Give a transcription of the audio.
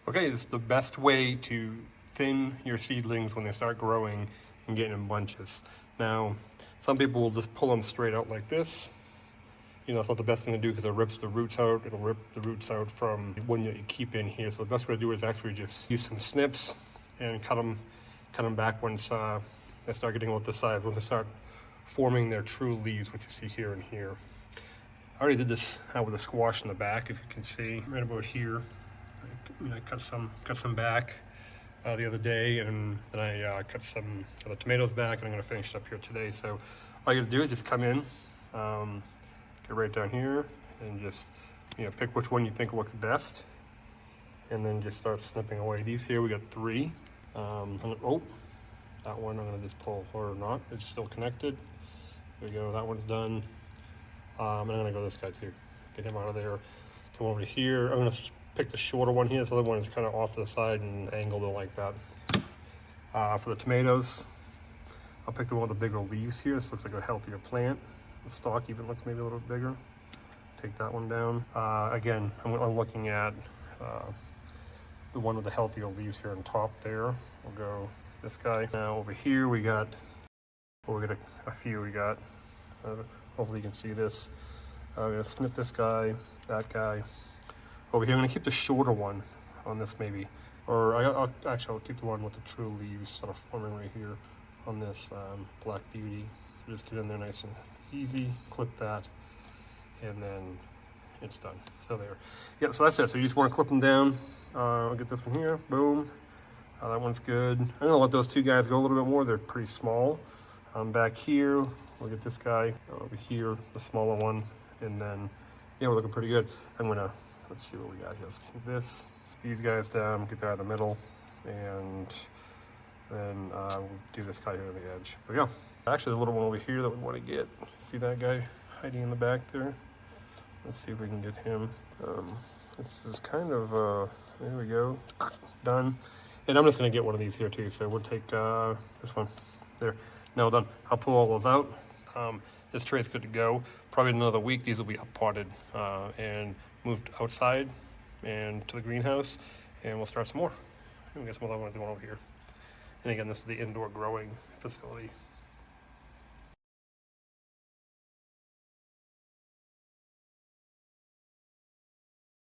Okay, it's the best way to thin your seedlings when they start growing and getting in bunches. Now, some people will just pull them straight out like this. You know, it's not the best thing to do because it rips the roots out. It'll rip the roots out from one that you keep in here. So the best way to do it is actually just use some snips and cut them back once they start getting about this size. Once they start forming their true leaves, which you see here and here. I already did this with a squash in the back, if you can see, right about here. I cut some back the other day, and then I cut some of the tomatoes back, and I'm going to finish it up here today. So all you got to do is just come in, get right down here, and just pick which one you think looks best, and then just start snipping away. These here we got 3. Oh, that one I'm going to just pull, or not. It's still connected. There we go. That one's done. And I'm going to go this guy too. Get him out of there. Come over here. I'm going to pick the shorter one here. This other one is kind of off to the side and angled it like that. For the tomatoes, I'll pick the one with the bigger leaves here. This looks like a healthier plant. The stalk even looks maybe a little bit bigger. Take that one down. Again, I'm looking at the one with the healthier leaves here on top there. We'll go this guy. Now over here we got, well, we got a few. We got, hopefully you can see this. I'm gonna snip this guy, that guy. Over here, I'm gonna keep the shorter one on this maybe. Or I'll keep the one with the true leaves sort of forming right here on this Black Beauty. So just get in there nice and easy, clip that, and then it's done. So there. Yeah, so that's it. So you just wanna clip them down. I'll get this one here, boom. That one's good. I'm gonna let those 2 guys go a little bit more. They're pretty small. Back here, we'll get this guy over here, the smaller one, and then, yeah, we're looking pretty good. Let's see what we got here. Let's move these guys down, get that out of the middle, and then we'll do this guy here on the edge. There we go. Actually, there's a little one over here that we want to get. See that guy hiding in the back there? Let's see if we can get him. This is kind of, there we go, done. And I'm just gonna get one of these here too, so we'll take this one. There, now done. I'll pull all those out. This tray is good to go. Probably in another week, these will be up potted and moved outside and to the greenhouse, and we'll start some more. And we got some other ones going over here. And again, this is the indoor growing facility.